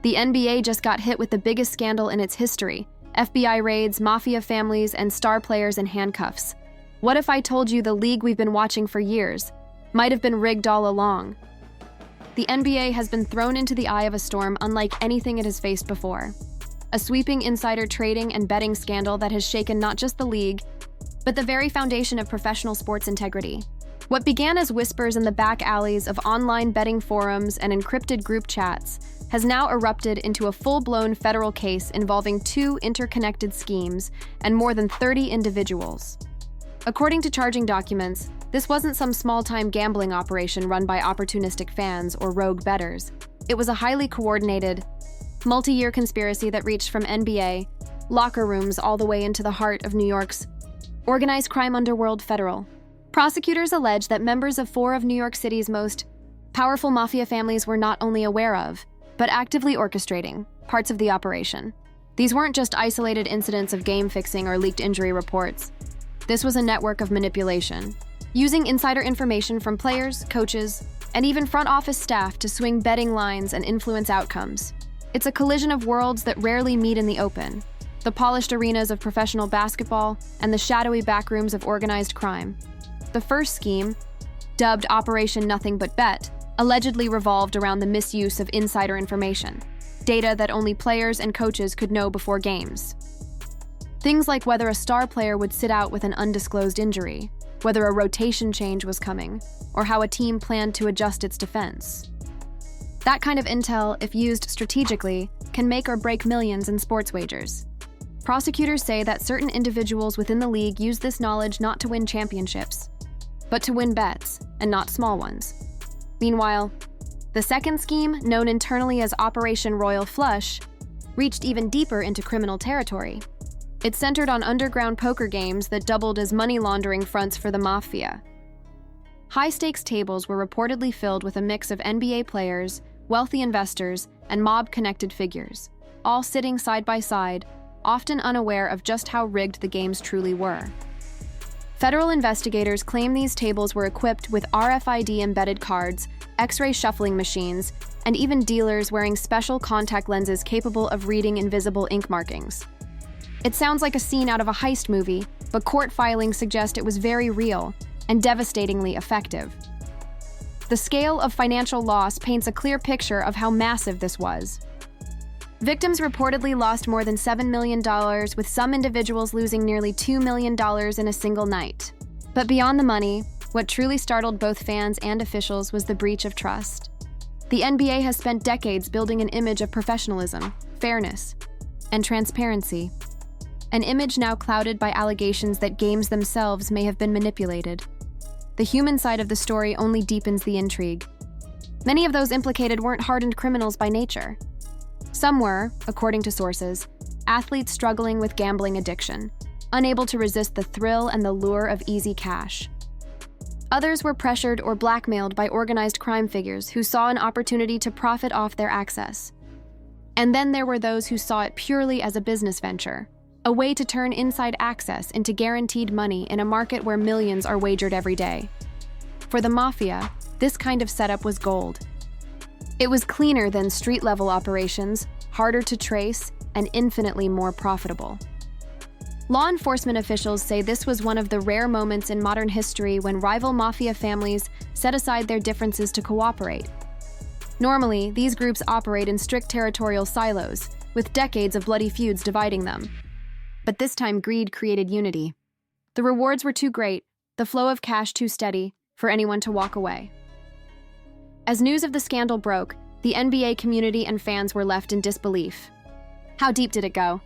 The NBA just got hit with the biggest scandal in its history: FBI raids, mafia families, and star players in handcuffs. What if I told you the league we've been watching for years might have been rigged all along? The NBA has been thrown into the eye of a storm unlike anything it has faced before. A sweeping insider trading and betting scandal that has shaken not just the league, but the very foundation of professional sports integrity. What began as whispers in the back alleys of online betting forums and encrypted group chats has now erupted into a full-blown federal case involving 2 interconnected schemes and more than 30 individuals. According to charging documents, this wasn't some small-time gambling operation run by opportunistic fans or rogue bettors. It was a highly coordinated, multi-year conspiracy that reached from NBA locker rooms all the way into the heart of New York's organized crime underworld federal. Prosecutors allege that members of 4 of New York City's most powerful mafia families were not only aware of, but actively orchestrating parts of the operation. These weren't just isolated incidents of game fixing or leaked injury reports. This was a network of manipulation, using insider information from players, coaches, and even front office staff to swing betting lines and influence outcomes. It's a collision of worlds that rarely meet in the open: the polished arenas of professional basketball and the shadowy backrooms of organized crime. The first scheme, dubbed Operation Nothing But Bet, allegedly revolved around the misuse of insider information, data that only players and coaches could know before games. Things like whether a star player would sit out with an undisclosed injury, whether a rotation change was coming, or how a team planned to adjust its defense. That kind of intel, if used strategically, can make or break millions in sports wagers. Prosecutors say that certain individuals within the league use this knowledge not to win championships, but to win bets, and not small ones. Meanwhile, the second scheme, known internally as Operation Royal Flush, reached even deeper into criminal territory. It centered on underground poker games that doubled as money laundering fronts for the mafia. High-stakes tables were reportedly filled with a mix of NBA players, wealthy investors, and mob-connected figures, all sitting side by side, often unaware of just how rigged the games truly were. Federal investigators claim these tables were equipped with RFID-embedded cards, X-ray shuffling machines, and even dealers wearing special contact lenses capable of reading invisible ink markings. It sounds like a scene out of a heist movie, but court filings suggest it was very real and devastatingly effective. The scale of financial loss paints a clear picture of how massive this was. Victims reportedly lost more than $7 million, with some individuals losing nearly $2 million in a single night. But beyond the money, what truly startled both fans and officials was the breach of trust. The NBA has spent decades building an image of professionalism, fairness, and transparency. An image now clouded by allegations that games themselves may have been manipulated. The human side of the story only deepens the intrigue. Many of those implicated weren't hardened criminals by nature. Some were, according to sources, athletes struggling with gambling addiction, unable to resist the thrill and the lure of easy cash. Others were pressured or blackmailed by organized crime figures who saw an opportunity to profit off their access. And then there were those who saw it purely as a business venture, a way to turn inside access into guaranteed money in a market where millions are wagered every day. For the mafia, this kind of setup was gold. It was cleaner than street-level operations, harder to trace, and infinitely more profitable. Law enforcement officials say this was one of the rare moments in modern history when rival mafia families set aside their differences to cooperate. Normally, these groups operate in strict territorial silos, with decades of bloody feuds dividing them. But this time, greed created unity. The rewards were too great, the flow of cash too steady, for anyone to walk away. As news of the scandal broke, the NBA community and fans were left in disbelief. How deep did it go?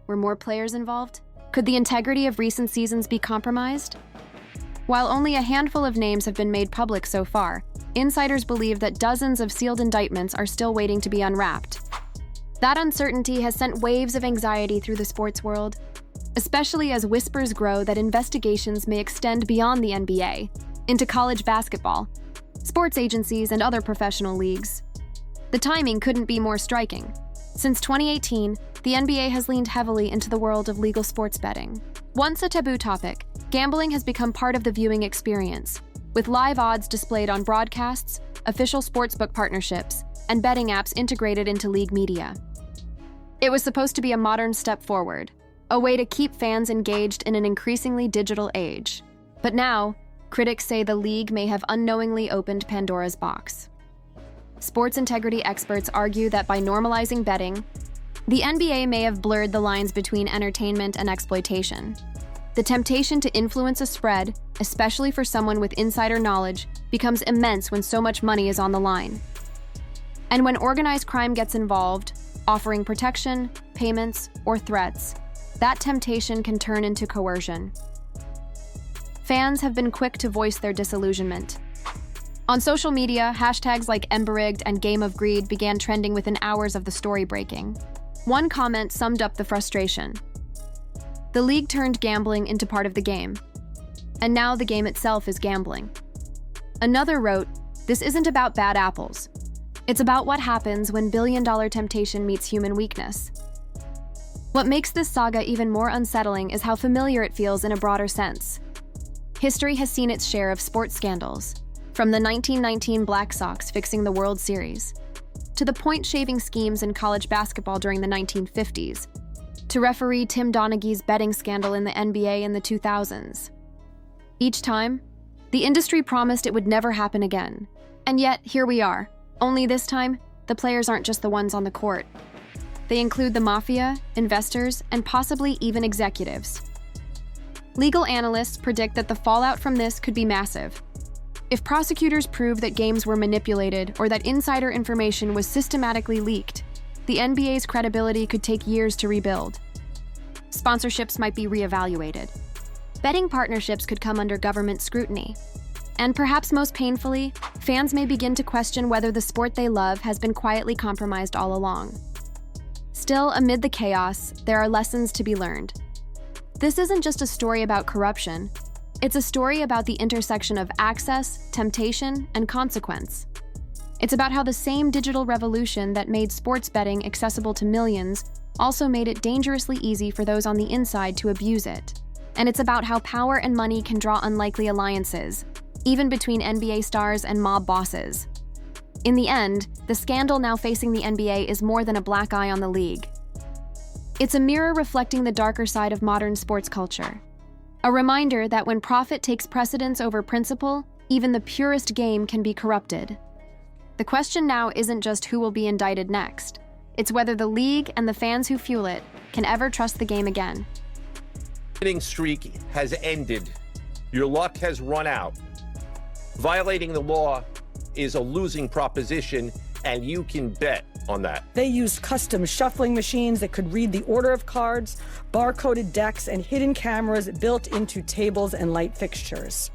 Were more players involved? Could the integrity of recent seasons be compromised? While only a handful of names have been made public so far, insiders believe that dozens of sealed indictments are still waiting to be unwrapped. That uncertainty has sent waves of anxiety through the sports world, especially as whispers grow that investigations may extend beyond the NBA, into college basketball, sports agencies, and other professional leagues. The timing couldn't be more striking. Since 2018, the NBA has leaned heavily into the world of legal sports betting. Once a taboo topic, gambling has become part of the viewing experience, with live odds displayed on broadcasts, official sportsbook partnerships, and betting apps integrated into league media. It was supposed to be a modern step forward, a way to keep fans engaged in an increasingly digital age. But now, critics say the league may have unknowingly opened Pandora's box. Sports integrity experts argue that by normalizing betting, the NBA may have blurred the lines between entertainment and exploitation. The temptation to influence a spread, especially for someone with insider knowledge, becomes immense when so much money is on the line. And when organized crime gets involved, offering protection, payments, or threats, that temptation can turn into coercion. Fans have been quick to voice their disillusionment. On social media, hashtags like Emberigged and Game of Greed began trending within hours of the story breaking. One comment summed up the frustration. The league turned gambling into part of the game, and now the game itself is gambling. Another wrote, "This isn't about bad apples. It's about what happens when billion-dollar temptation meets human weakness." What makes this saga even more unsettling is how familiar it feels in a broader sense. History has seen its share of sports scandals, from the 1919 Black Sox fixing the World Series, to the point-shaving schemes in college basketball during the 1950s, to referee Tim Donaghy's betting scandal in the NBA in the 2000s. Each time, the industry promised it would never happen again. And yet, here we are. Only this time, the players aren't just the ones on the court. They include the mafia, investors, and possibly even executives. Legal analysts predict that the fallout from this could be massive. If prosecutors prove that games were manipulated or that insider information was systematically leaked, the NBA's credibility could take years to rebuild. Sponsorships might be reevaluated. Betting partnerships could come under government scrutiny. And perhaps most painfully, fans may begin to question whether the sport they love has been quietly compromised all along. Still, amid the chaos, there are lessons to be learned. This isn't just a story about corruption. It's a story about the intersection of access, temptation, and consequence. It's about how the same digital revolution that made sports betting accessible to millions also made it dangerously easy for those on the inside to abuse it. And it's about how power and money can draw unlikely alliances, even between NBA stars and mob bosses. In the end, the scandal now facing the NBA is more than a black eye on the league. It's a mirror reflecting the darker side of modern sports culture. A reminder that when profit takes precedence over principle, even the purest game can be corrupted. The question now isn't just who will be indicted next. It's whether the league and the fans who fuel it can ever trust the game again. Winning streak has ended. Your luck has run out. Violating the law is a losing proposition, and you can bet on that. They used custom shuffling machines that could read the order of cards, barcoded decks, and hidden cameras built into tables and light fixtures.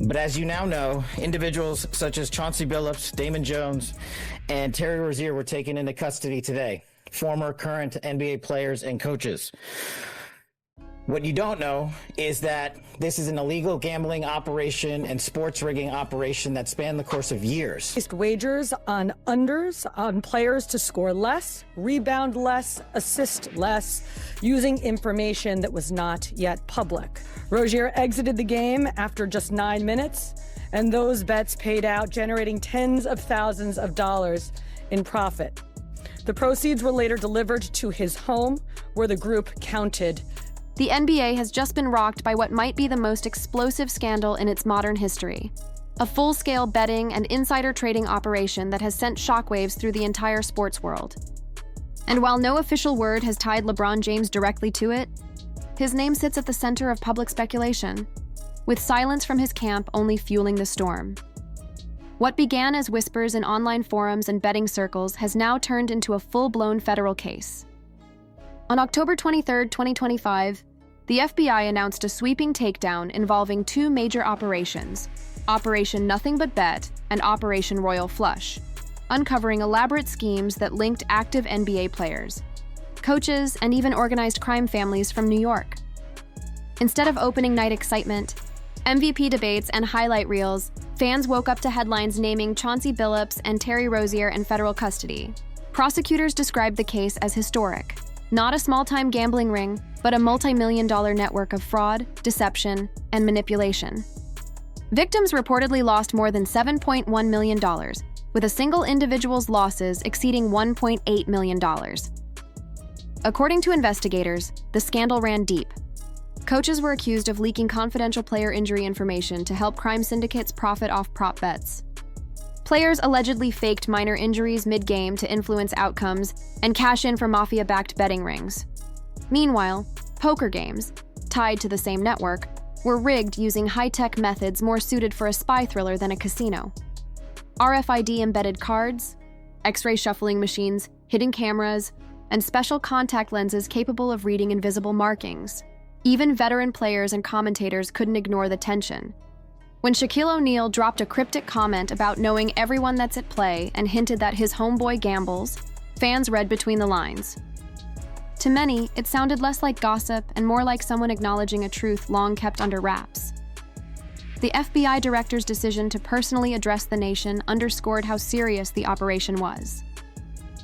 But as you now know, individuals such as Chauncey Billups, Damon Jones, and Terry Rozier were taken into custody today, former current NBA players and coaches. What you don't know is that this is an illegal gambling operation and sports rigging operation that spanned the course of years. Placed wagers on unders on players to score less, rebound less, assist less, using information that was not yet public. Rozier exited the game after just 9 minutes, and those bets paid out, generating tens of thousands of dollars in profit. The proceeds were later delivered to his home, where the group counted. The NBA has just been rocked by what might be the most explosive scandal in its modern history. A full-scale betting and insider trading operation that has sent shockwaves through the entire sports world. And while no official word has tied LeBron James directly to it, his name sits at the center of public speculation, with silence from his camp only fueling the storm. What began as whispers in online forums and betting circles has now turned into a full-blown federal case. On October 23, 2025, the FBI announced a sweeping takedown involving two major operations, Operation Nothing But Bet and Operation Royal Flush, uncovering elaborate schemes that linked active NBA players, coaches, and even organized crime families from New York. Instead of opening night excitement, MVP debates, and highlight reels, fans woke up to headlines naming Chauncey Billups and Terry Rozier in federal custody. Prosecutors described the case as historic. Not a small-time gambling ring, but a multi-million-dollar network of fraud, deception, and manipulation. Victims reportedly lost more than $7.1 million, with a single individual's losses exceeding $1.8 million. According to investigators, the scandal ran deep. Coaches were accused of leaking confidential player injury information to help crime syndicates profit off prop bets. Players allegedly faked minor injuries mid-game to influence outcomes and cash in for mafia-backed betting rings. Meanwhile, poker games, tied to the same network, were rigged using high-tech methods more suited for a spy thriller than a casino. RFID-embedded cards, X-ray shuffling machines, hidden cameras, and special contact lenses capable of reading invisible markings. Even veteran players and commentators couldn't ignore the tension. When Shaquille O'Neal dropped a cryptic comment about knowing everyone that's at play and hinted that his homeboy gambles, fans read between the lines. To many, it sounded less like gossip and more like someone acknowledging a truth long kept under wraps. The FBI director's decision to personally address the nation underscored how serious the operation was.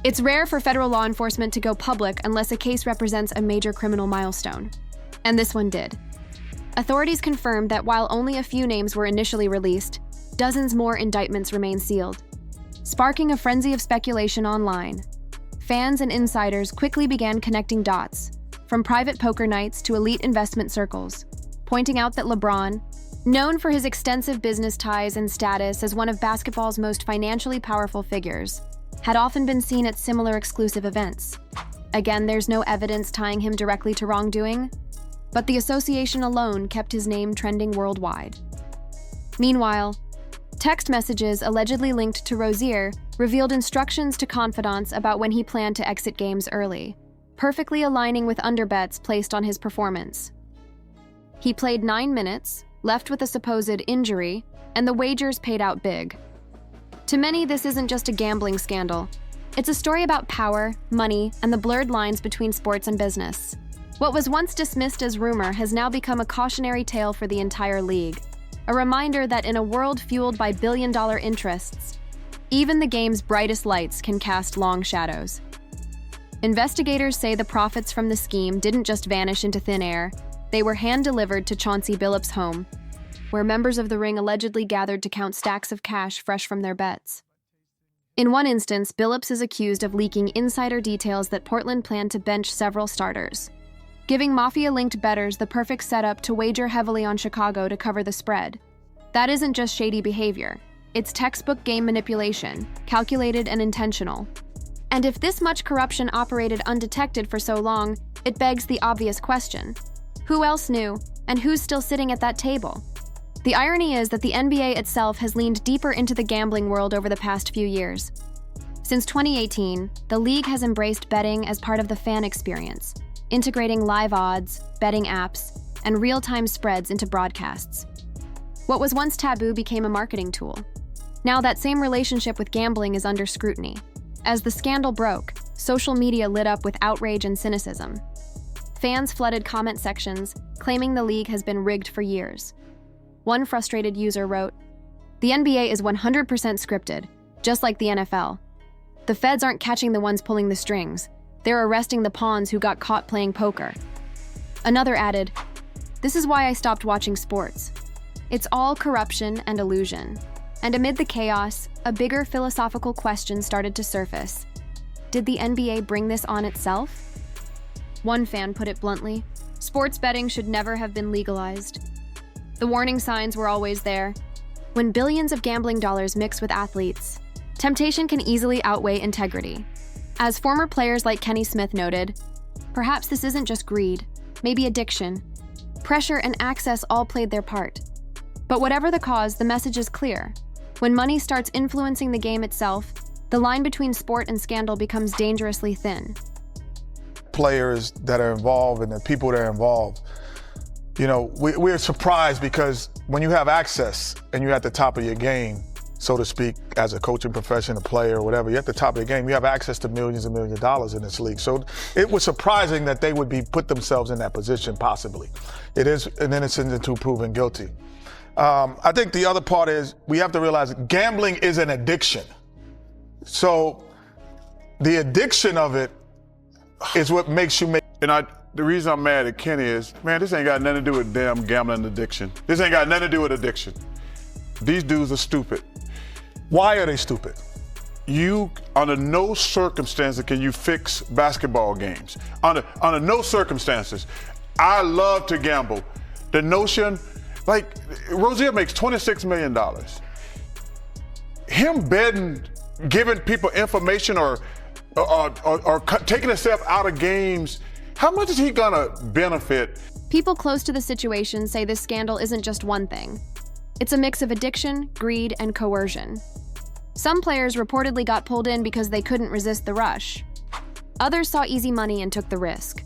It's rare for federal law enforcement to go public unless a case represents a major criminal milestone. And this one did. Authorities confirmed that while only a few names were initially released, dozens more indictments remain sealed, sparking a frenzy of speculation online. Fans and insiders quickly began connecting dots, from private poker nights to elite investment circles, pointing out that LeBron, known for his extensive business ties and status as one of basketball's most financially powerful figures, had often been seen at similar exclusive events. Again, there's no evidence tying him directly to wrongdoing, but the association alone kept his name trending worldwide. Meanwhile, text messages allegedly linked to Rozier revealed instructions to confidants about when he planned to exit games early, perfectly aligning with underbets placed on his performance. He played 9 minutes, left with a supposed injury, and the wagers paid out big. To many, this isn't just a gambling scandal. It's a story about power, money, and the blurred lines between sports and business. What was once dismissed as rumor has now become a cautionary tale for the entire league, a reminder that in a world fueled by billion-dollar interests, even the game's brightest lights can cast long shadows. Investigators say the profits from the scheme didn't just vanish into thin air, they were hand-delivered to Chauncey Billups' home, where members of the ring allegedly gathered to count stacks of cash fresh from their bets. In one instance, Billups is accused of leaking insider details that Portland planned to bench several starters, giving Mafia-linked bettors the perfect setup to wager heavily on Chicago to cover the spread. That isn't just shady behavior. It's textbook game manipulation, calculated and intentional. And if this much corruption operated undetected for so long, it begs the obvious question. Who else knew, and who's still sitting at that table? The irony is that the NBA itself has leaned deeper into the gambling world over the past few years. Since 2018, the league has embraced betting as part of the fan experience, integrating live odds, betting apps, and real-time spreads into broadcasts. What was once taboo became a marketing tool. Now that same relationship with gambling is under scrutiny. As the scandal broke, social media lit up with outrage and cynicism. Fans flooded comment sections, claiming the league has been rigged for years. One frustrated user wrote, "The NBA is 100% scripted, just like the NFL. The feds aren't catching the ones pulling the strings. They're arresting the pawns who got caught playing poker." Another added, "This is why I stopped watching sports. It's all corruption and illusion." And amid the chaos, a bigger philosophical question started to surface. Did the NBA bring this on itself? One fan put it bluntly, "Sports betting should never have been legalized." The warning signs were always there. When billions of gambling dollars mix with athletes, temptation can easily outweigh integrity. As former players like Kenny Smith noted, perhaps this isn't just greed, maybe addiction. Pressure and access all played their part. But whatever the cause, the message is clear. When money starts influencing the game itself, the line between sport and scandal becomes dangerously thin. Players that are involved and the people that are involved, we're surprised because when you have access and you're at the top of your game, so to speak, as a coaching profession, a player, or whatever, you're at the top of the game, you have access to millions and millions of dollars in this league. So it was surprising that they would put themselves in that position, possibly. It is an innocent until proven guilty. I think the other part is we have to realize gambling is an addiction. So the addiction of it is what makes you make. And the reason I'm mad at Kenny is, man, this ain't got nothing to do with damn gambling addiction. This ain't got nothing to do with addiction. These dudes are stupid. Why are they stupid? under no circumstances can you fix basketball games. Under no circumstances. I love to gamble. The notion, like, Rozier makes $26 million. Him betting, giving people information or taking a step out of games, how much is he gonna benefit? People close to the situation say this scandal isn't just one thing. It's a mix of addiction, greed, and coercion. Some players reportedly got pulled in because they couldn't resist the rush. Others saw easy money and took the risk.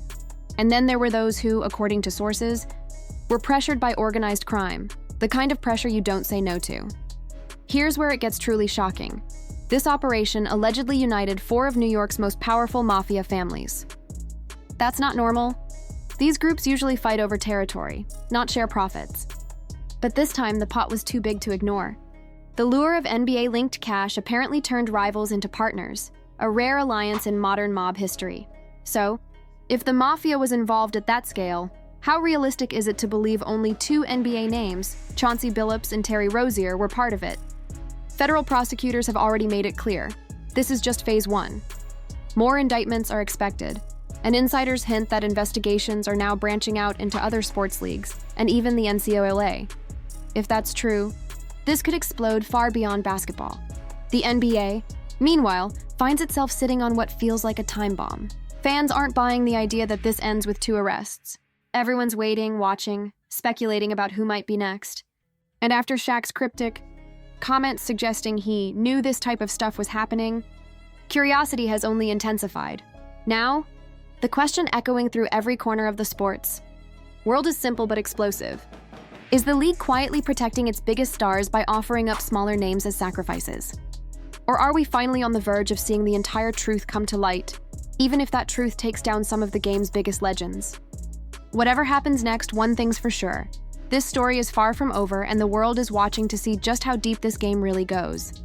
And then there were those who, according to sources, were pressured by organized crime, the kind of pressure you don't say no to. Here's where it gets truly shocking. This operation allegedly united 4 of New York's most powerful mafia families. That's not normal. These groups usually fight over territory, not share profits. But this time, the pot was too big to ignore. The lure of NBA-linked cash apparently turned rivals into partners, a rare alliance in modern mob history. So, if the mafia was involved at that scale, how realistic is it to believe only 2 NBA names, Chauncey Billups and Terry Rozier, were part of it? Federal prosecutors have already made it clear. This is just phase 1. More indictments are expected, and insiders hint that investigations are now branching out into other sports leagues, and even the NCAA. If that's true, this could explode far beyond basketball. The NBA, meanwhile, finds itself sitting on what feels like a time bomb. Fans aren't buying the idea that this ends with 2 arrests. Everyone's waiting, watching, speculating about who might be next. And after Shaq's cryptic comments suggesting he knew this type of stuff was happening, curiosity has only intensified. Now, the question echoing through every corner of the sports world is simple but explosive. Is the league quietly protecting its biggest stars by offering up smaller names as sacrifices? Or are we finally on the verge of seeing the entire truth come to light, even if that truth takes down some of the game's biggest legends? Whatever happens next, one thing's for sure. This story is far from over, and the world is watching to see just how deep this game really goes.